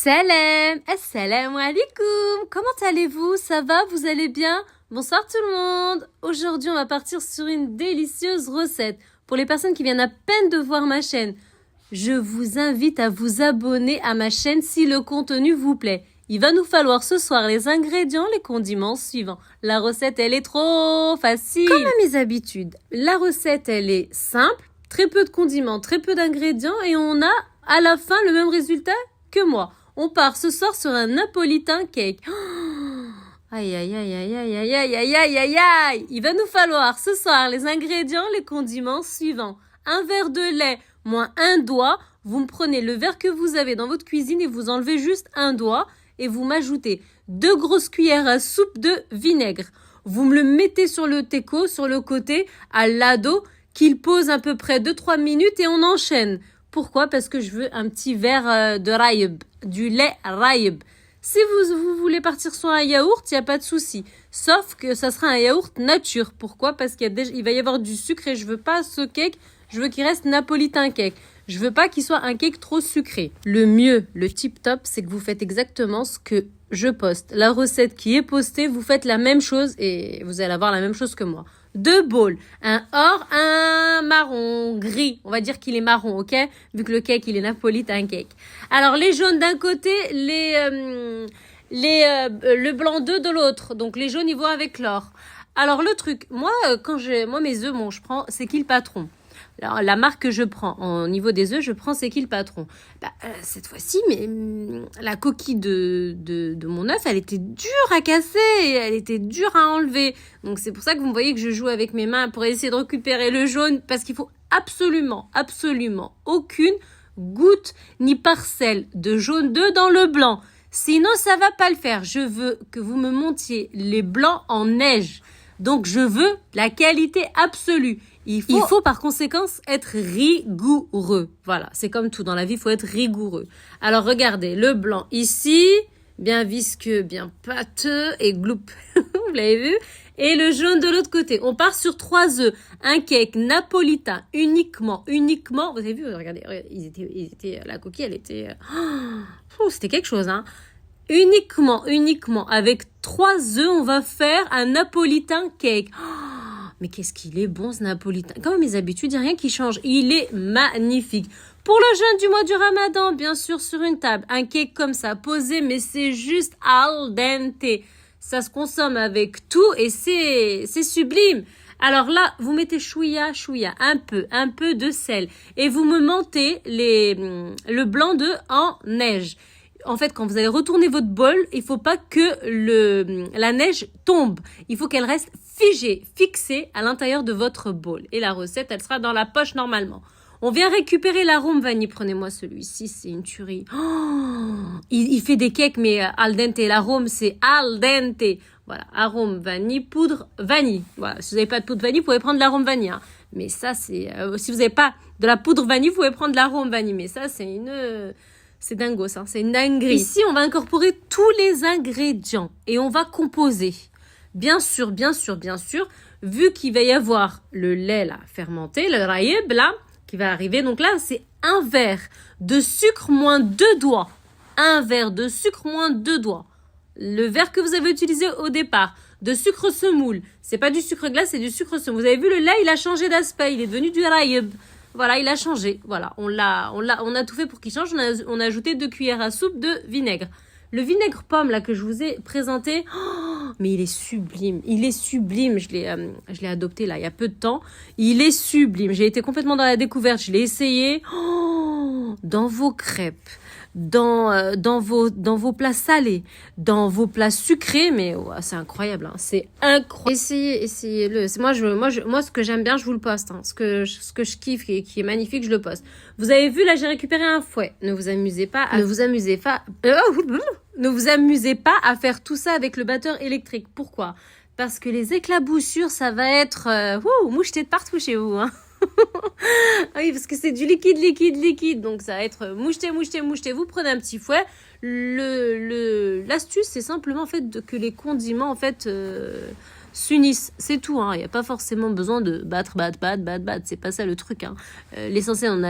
Salam, assalamu alaikum. Comment allez-vous? Ça va? Vous allez bien? Bonsoir tout le monde. Aujourd'hui, on va partir sur une délicieuse recette. Pour les personnes qui viennent à peine de voir ma chaîne, je vous invite à vous abonner à ma chaîne si le contenu vous plaît. Il va nous falloir ce soir les ingrédients, les condiments suivants. La recette, elle est trop facile. Comme à mes habitudes, la recette, elle est simple, très peu de condiments, très peu d'ingrédients et on a à la fin le même résultat que moi. On part ce soir sur un napolitain cake. Aïe, aïe, aïe, aïe, aïe, aïe, aïe, aïe, aïe, aïe, aïe. Il va nous falloir ce soir les ingrédients, les condiments suivants. Un verre de lait moins un doigt. Vous me prenez le verre que vous avez dans votre cuisine et vous enlevez juste un doigt et vous m'ajoutez 2 grosses cuillères à soupe de vinaigre. Vous me le mettez sur le teco, sur le côté, à l'ado, qu'il pose à peu près 2-3 minutes et on enchaîne. Pourquoi? Parce que je veux un petit verre de raïb, du lait raïb. Si vous voulez partir sur un yaourt, il n'y a pas de souci. Sauf que ça sera un yaourt nature. Pourquoi? Parce qu'il va y avoir du sucre et je veux pas ce cake. Je veux qu'il reste napolitain cake. Je veux pas qu'il soit un cake trop sucré. Le mieux, le tip top, c'est que vous faites exactement ce que je poste. La recette qui est postée, vous faites la même chose et vous allez avoir la même chose que moi. 2 bowls, un or, un marron, gris. On va dire qu'il est marron, ok? Vu que le cake, il est napolitain cake. Alors, les jaunes d'un côté, le blanc d'œuf de l'autre. Donc, les jaunes, ils vont avec l'or. Alors, le truc, moi, mes œufs, je prends, c'est qui le patron? Alors, la marque que je prends au niveau des œufs, je prends c'est qui le patron. Cette fois-ci, mais la coquille de mon œuf, elle était dure à casser, elle était dure à enlever. Donc c'est pour ça que vous me voyez que je joue avec mes mains pour essayer de récupérer le jaune, parce qu'il faut absolument aucune goutte ni parcelle de jaune d'œuf dans le blanc. Sinon, ça va pas le faire. Je veux que vous me montiez les blancs en neige. Donc je veux la qualité absolue. Il faut par conséquent être rigoureux. Voilà, c'est comme tout dans la vie, il faut être rigoureux. Alors regardez, le blanc ici, bien visqueux, bien pâteux et gloup. Vous l'avez vu? Et le jaune de l'autre côté. On part sur 3 œufs. Un cake napolitain uniquement. Vous avez vu? Regardez, la coquille, elle était... c'était quelque chose, hein. Uniquement, avec 3 œufs, on va faire un napolitain cake. Mais qu'est-ce qu'il est bon ce napolitain. Comme à mes habitudes, il n'y a rien qui change. Il est magnifique. Pour le jeûne du mois du Ramadan, bien sûr, sur une table, un cake comme ça, posé, mais c'est juste al dente. Ça se consomme avec tout et c'est sublime. Alors là, vous mettez chouïa, un peu de sel. Et vous me mentez le blanc d'œuf en neige. En fait, quand vous allez retourner votre bol, il faut pas que la neige tombe. Il faut qu'elle reste fixée à l'intérieur de votre bol. Et la recette, elle sera dans la poche normalement. On vient récupérer l'arôme vanille. Prenez-moi celui-ci, c'est une tuerie. Il fait des cakes, mais al dente. L'arôme, c'est al dente. Voilà, arôme vanille, poudre vanille. Voilà, si vous n'avez pas de poudre vanille, vous pouvez prendre de l'arôme vanille. Hein. Mais ça, c'est... si vous n'avez pas de la poudre vanille, vous pouvez prendre de l'arôme vanille. Mais ça, c'est une... C'est dingo, ça. C'est une dinguerie. Ici, on va incorporer tous les ingrédients et on va composer. Bien sûr, vu qu'il va y avoir le lait là, fermenté, le raïb là, qui va arriver. Donc là, c'est un verre de sucre moins 2 doigts. Un verre de sucre moins 2 doigts. Le verre que vous avez utilisé au départ, de sucre semoule. C'est pas du sucre glace, c'est du sucre semoule. Vous avez vu, le lait, il a changé d'aspect. Il est devenu du raïb. Voilà, il a changé. Voilà, on a tout fait pour qu'il change. On a ajouté 2 cuillères à soupe de vinaigre. Le vinaigre pomme là que je vous ai présenté, mais il est sublime. Je l'ai adopté là il y a peu de temps. Il est sublime. J'ai été complètement dans la découverte. Je l'ai essayé dans vos crêpes, dans vos plats salés, dans vos plats sucrés, mais c'est incroyable, hein, c'est incroyable. Essayez-le. Moi, ce que j'aime bien, je vous le poste. Hein. Ce que je kiffe et qui est magnifique, je le poste. Vous avez vu, là, j'ai récupéré un fouet. Ne vous amusez pas à faire tout ça avec le batteur électrique. Pourquoi? Parce que les éclaboussures, ça va être moucheté de partout chez vous, hein. Oui, parce que c'est du liquide. Donc, ça va être moucheté. Vous prenez un petit fouet. L'astuce, c'est simplement, en fait, que les condiments, en fait, s'unissent. C'est tout, hein. Il n'y a pas forcément besoin de battre. C'est pas ça le truc, hein. L'essentiel, on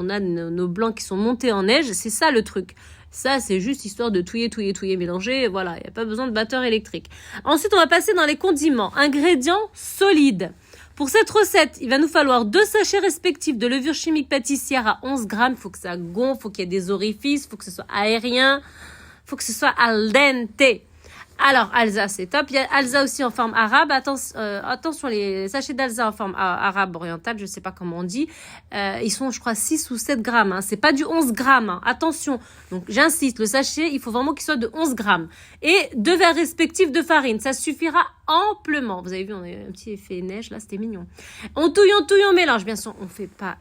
a nos blancs qui sont montés en neige. C'est ça le truc. Ça, c'est juste histoire de touiller, mélanger. Voilà, il n'y a pas besoin de batteur électrique. Ensuite, on va passer dans les condiments. Ingrédients solides. Pour cette recette, il va nous falloir 2 sachets respectifs de levure chimique pâtissière à 11 grammes. Il faut que ça gonfle, il faut qu'il y ait des orifices, il faut que ce soit aérien, il faut que ce soit al dente. Alors, Alza, c'est top. Il y a Alza aussi en forme arabe. Attention, les sachets d'Alza en forme arabe orientale, je ne sais pas comment on dit. Ils sont, je crois, 6 ou 7 grammes. Hein. C'est pas du 11 grammes. Hein. Attention. Donc, j'insiste, le sachet, il faut vraiment qu'il soit de 11 grammes. Et 2 verres respectifs de farine. Ça suffira amplement. Vous avez vu, on a eu un petit effet neige, là, c'était mignon. On touille, on mélange. Bien sûr, on fait pas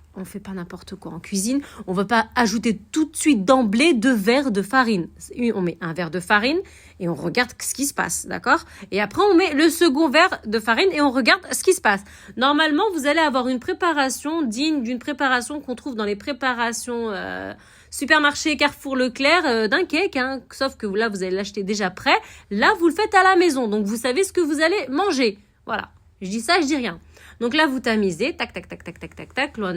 n'importe quoi en cuisine. On ne va pas ajouter tout de suite d'emblée 2 verres de farine. On met un verre de farine et on regarde ce qui se passe, d'accord? Et après, on met le second verre de farine et on regarde ce qui se passe. Normalement, vous allez avoir une préparation digne d'une préparation qu'on trouve dans les préparations supermarché Carrefour Leclerc d'un cake, hein. Sauf que là, vous allez l'acheter déjà prêt. Là, vous le faites à la maison. Donc, vous savez ce que vous allez manger. Voilà. Je dis ça, je dis rien. Donc là, vous tamisez, tac, tac, tac, tac, tac, tac, tac, loin,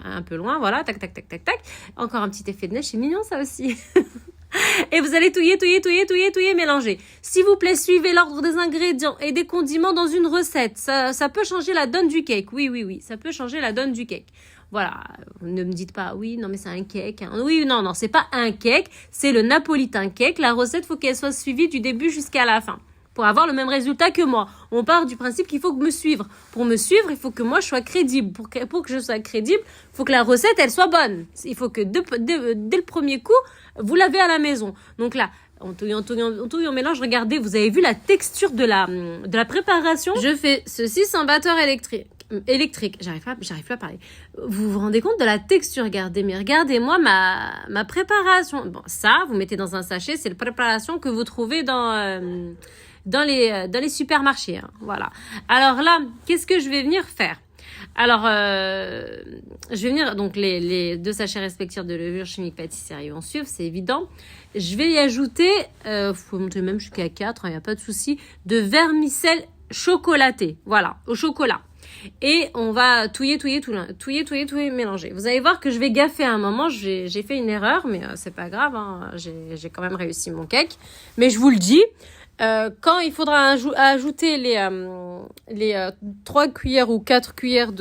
un peu loin, voilà, tac, tac, tac, tac, tac. Encore un petit effet de neige, c'est mignon ça aussi. Et vous allez touiller, mélanger. S'il vous plaît, suivez l'ordre des ingrédients et des condiments dans une recette. Ça peut changer la donne du cake. Oui, ça peut changer la donne du cake. Voilà, ne me dites pas, oui, non, mais c'est un cake. Hein. Oui, non, c'est pas un cake, c'est le napolitain cake. La recette, faut qu'elle soit suivie du début jusqu'à la fin. Pour avoir le même résultat que moi. On part du principe qu'il faut me suivre. Pour me suivre, il faut que moi, je sois crédible. Pour que je sois crédible, il faut que la recette, elle soit bonne. Il faut que dès le premier coup, vous l'avez à la maison. Donc là, on touille, on mélange. Regardez, vous avez vu la texture de la préparation. Je fais ceci sans batteur électrique. J'arrive pas à parler. Vous vous rendez compte de la texture? Regardez-moi ma préparation. Bon, ça, vous mettez dans un sachet, c'est la préparation que vous trouvez dans les supermarchés. Hein. Voilà. Alors là, qu'est-ce que je vais venir faire? Alors, je vais venir, donc les 2 sachets respectifs de levure chimique pâtissière, ils vont suivre, c'est évident. Je vais y ajouter, faut monter même jusqu'à 4, il n'y a pas de souci, de vermicelle chocolaté. Voilà, au chocolat. Et on va touiller, mélanger. Vous allez voir que je vais gaffer à un moment. J'ai fait une erreur, mais c'est pas grave. Hein. J'ai quand même réussi mon cake. Mais je vous le dis, quand il faudra ajouter les 3 cuillères ou 4 cuillères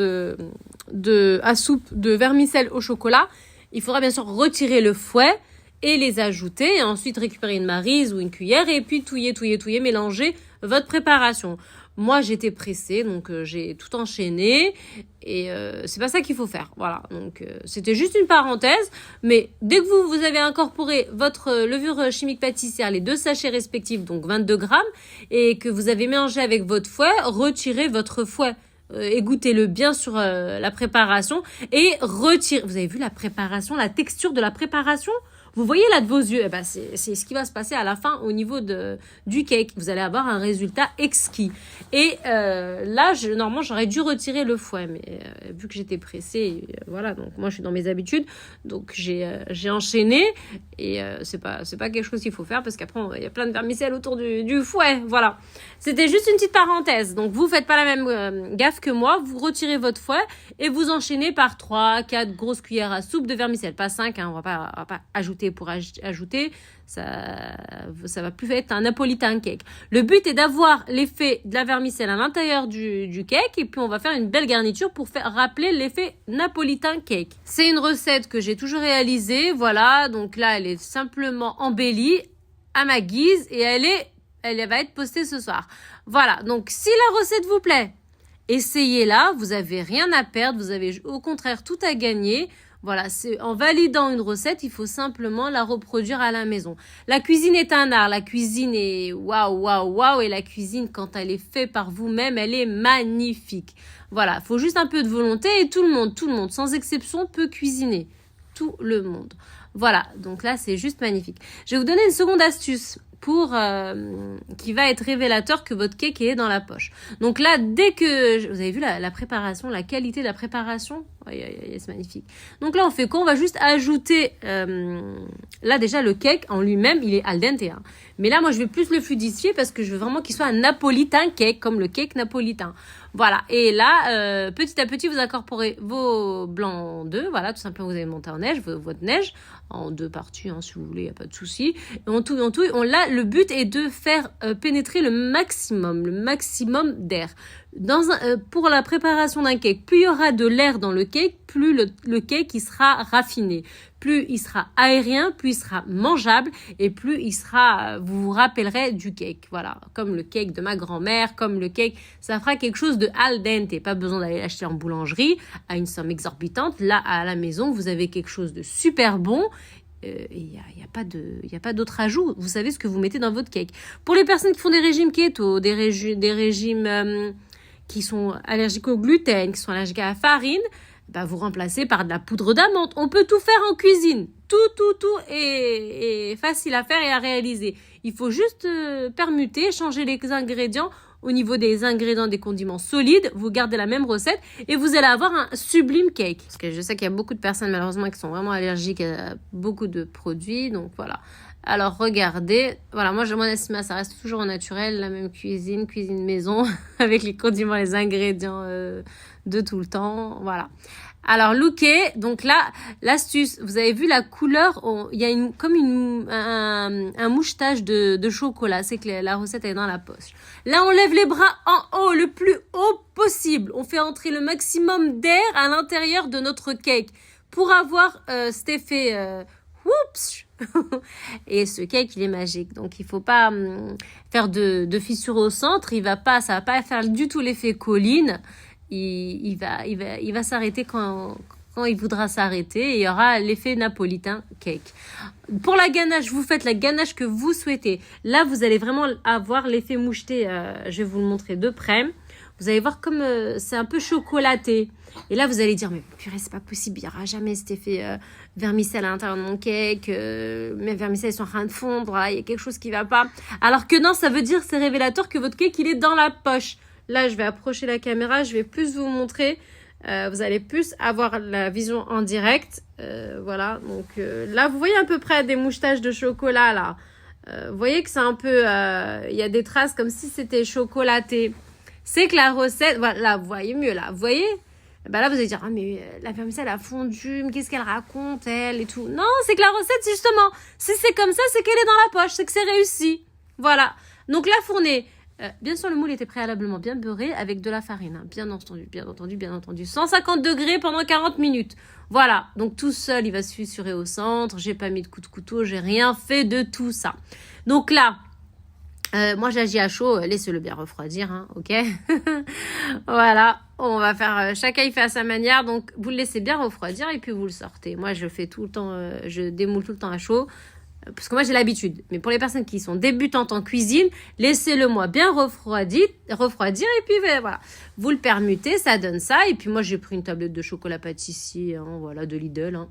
à soupe de vermicelle au chocolat, il faudra bien sûr retirer le fouet et les ajouter. Et ensuite récupérer une maryse ou une cuillère et puis touiller, mélanger votre préparation. Moi, j'étais pressée, donc j'ai tout enchaîné et c'est pas ça qu'il faut faire. Voilà, donc c'était juste une parenthèse. Mais dès que vous avez incorporé votre levure chimique pâtissière, les 2 sachets respectifs, donc 22 grammes, et que vous avez mélangé avec votre fouet, retirez votre fouet. Égouttez-le bien sur la préparation et retirez. Vous avez vu la préparation, la texture de la préparation? Vous voyez là de vos yeux, eh ben c'est ce qui va se passer à la fin au niveau du cake. Vous allez avoir un résultat exquis. Et là, normalement, j'aurais dû retirer le fouet, mais vu que j'étais pressée, voilà. Donc moi, je suis dans mes habitudes, donc j'ai enchaîné. Et c'est pas quelque chose qu'il faut faire parce qu'après, il y a plein de vermicelles autour du fouet. Voilà. C'était juste une petite parenthèse. Donc vous faites pas la même gaffe que moi. Vous retirez votre fouet et vous enchaînez par 3, 4 grosses cuillères à soupe de vermicelle, pas 5. Hein, on va pas ajouter pour ajouter, ça va plus être un napolitain cake. Le but est d'avoir l'effet de la vermicelle à l'intérieur du cake et puis on va faire une belle garniture pour faire rappeler l'effet napolitain cake. C'est une recette que j'ai toujours réalisée, voilà, donc là elle est simplement embellie à ma guise et elle va être postée ce soir. Voilà, donc si la recette vous plaît, essayez-la, vous avez rien à perdre, vous avez au contraire tout à gagner. Voilà, c'est en validant une recette, il faut simplement la reproduire à la maison. La cuisine est un art, la cuisine est waouh, et la cuisine, quand elle est faite par vous-même, elle est magnifique. Voilà, il faut juste un peu de volonté et tout le monde, sans exception, peut cuisiner. Tout le monde. Voilà, donc là, c'est juste magnifique. Je vais vous donner une seconde astuce qui va être révélateur que votre cake est dans la poche. Donc là, dès que... Vous avez vu la préparation, la qualité de la préparation? Aïe, aïe, aïe, c'est magnifique. Donc là, on fait quoi? On va juste ajouter... là, déjà, le cake en lui-même, il est al dente. Hein. Mais là, moi, je vais plus le fluidifier parce que je veux vraiment qu'il soit un napolitain cake, comme le cake napolitain. Voilà. Et là, petit à petit, vous incorporez vos blancs d'œufs. Voilà, tout simplement, vous avez monté en neige, votre neige, en 2 parties, hein, si vous voulez, il n'y a pas de souci. Et là, le but est de faire pénétrer le maximum d'air. Pour la préparation d'un cake, plus il y aura de l'air dans le cake, plus le cake il sera raffiné, plus il sera aérien, plus il sera mangeable et plus il sera, vous vous rappellerez du cake. Voilà, comme le cake de ma grand-mère, comme le cake, ça fera quelque chose de al dente. Pas besoin d'aller l'acheter en boulangerie à une somme exorbitante. Là, à la maison, vous avez quelque chose de super bon. Il n'y a pas d'autre ajout. Vous savez ce que vous mettez dans votre cake. Pour les personnes qui font des régimes keto, des régimes qui sont allergiques au gluten, qui sont allergiques à la farine, bah vous remplacez par de la poudre d'amande. On peut tout faire en cuisine. Tout est facile à faire et à réaliser. Il faut juste permuter, changer les ingrédients. Au niveau des ingrédients, des condiments solides, vous gardez la même recette et vous allez avoir un sublime cake. Parce que je sais qu'il y a beaucoup de personnes malheureusement qui sont vraiment allergiques à beaucoup de produits. Donc voilà. Alors regardez, voilà, moi mon Nassima, ça reste toujours au naturel, la même cuisine maison, avec les condiments, les ingrédients de tout le temps, voilà. Alors looké, donc là, l'astuce, vous avez vu la couleur, il y a un mouchetage de chocolat, c'est que la recette est dans la poche. Là, on lève les bras en haut, le plus haut possible. On fait entrer le maximum d'air à l'intérieur de notre cake pour avoir cet effet... Oups. Et ce cake, il est magique. Donc, il faut pas faire de fissure au centre. Ça va pas faire du tout l'effet colline. Il va s'arrêter quand il voudra s'arrêter. Et il y aura l'effet napolitain cake. Pour la ganache, vous faites la ganache que vous souhaitez. Là, vous allez vraiment avoir l'effet moucheté. Je vais vous le montrer de près. Vous allez voir comme c'est un peu chocolaté. Et là, vous allez dire, mais purée, c'est pas possible, il n'y aura jamais cet effet vermicelle à l'intérieur de mon cake. Mes vermicelles sont en train de fondre, il y a quelque chose qui va pas. Alors que non, ça veut dire, c'est révélateur que votre cake, il est dans la poche. Là, je vais approcher la caméra, je vais plus vous montrer. Vous allez plus avoir la vision en direct. Voilà, donc là, vous voyez à peu près des mouchetages de chocolat, là. Vous voyez que c'est un peu... Il y a des traces comme si c'était chocolaté. C'est que la recette... Voilà, vous voyez mieux, là. Vous voyez? Bah là, vous allez dire, ah, mais la vermicelle a fondu, mais qu'est-ce qu'elle raconte, elle, et tout. Non, c'est que la recette, c'est justement, si c'est comme ça, c'est qu'elle est dans la poche, c'est que c'est réussi. Voilà. Donc, la fournée, bien sûr, le moule était préalablement bien beurré avec de la farine, hein. Bien entendu. 150 degrés pendant 40 minutes. Voilà. Donc, tout seul, il va se fissurer au centre. J'ai pas mis de coup de couteau, j'ai rien fait de tout ça. Donc là, moi j'agis à chaud, laissez-le bien refroidir, hein, ok. Voilà, on va faire, chacun il fait à sa manière, donc vous le laissez bien refroidir et puis vous le sortez. Moi je fais tout le temps, je démoule tout le temps à chaud, parce que moi j'ai l'habitude. Mais pour les personnes qui sont débutantes en cuisine, laissez-le moi bien refroidir et puis voilà. Vous le permutez, ça donne ça. Et puis moi j'ai pris une tablette de chocolat pâtissier, hein, voilà, de Lidl, hein.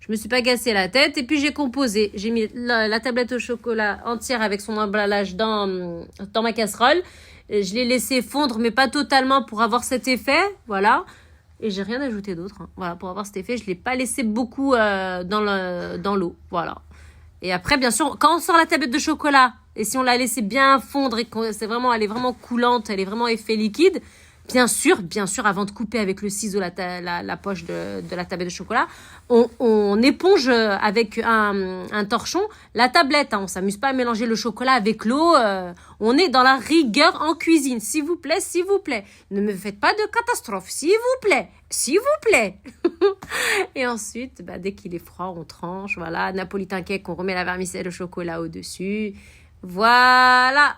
Je me suis pas cassé la tête et puis j'ai composé. J'ai mis la tablette au chocolat entière avec son emballage dans ma casserole. Et je l'ai laissé fondre, mais pas totalement pour avoir cet effet. Voilà. Et j'ai rien ajouté d'autre, hein. Voilà, pour avoir cet effet, je l'ai pas laissé beaucoup dans l'eau. Voilà. Et après, bien sûr, quand on sort la tablette de chocolat, et si on l'a laissé bien fondre et elle est vraiment coulante, elle est vraiment effet liquide, bien sûr, avant de couper avec le ciseau la poche de la tablette de chocolat, on éponge avec un torchon la tablette, hein. On s'amuse pas à mélanger le chocolat avec l'eau. On est dans la rigueur en cuisine. S'il vous plaît. Ne me faites pas de catastrophe. S'il vous plaît. Et ensuite, dès qu'il est froid, on tranche. Voilà, napolitain cake, on remet la vermicelle au chocolat au-dessus. Voilà.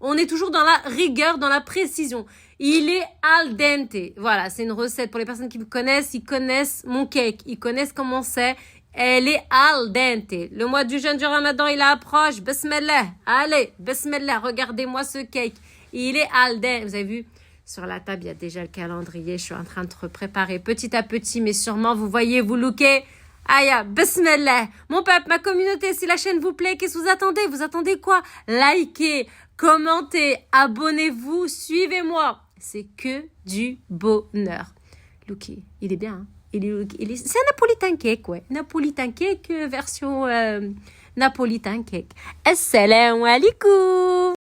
On est toujours dans la rigueur, dans la précision. Il est al dente. Voilà, c'est une recette. Pour les personnes qui me connaissent, ils connaissent mon cake. Ils connaissent comment c'est. Elle est al dente. Le mois du jeûne du Ramadan, il approche. Bismillah. Allez, bismillah. Regardez-moi ce cake. Il est al dente. Vous avez vu, sur la table, il y a déjà le calendrier. Je suis en train de préparer petit à petit, mais sûrement, vous voyez, vous lookez. Aïe, bismillah. Mon peuple, ma communauté, si la chaîne vous plaît, qu'est-ce que vous attendez? Vous attendez quoi? Likez, commentez, abonnez-vous, suivez-moi. C'est que du bonheur. Lucky, il est bien. Hein. C'est un Napolitan cake, ouais. Napolitan cake version Napolitan cake. Assalamu alaikum.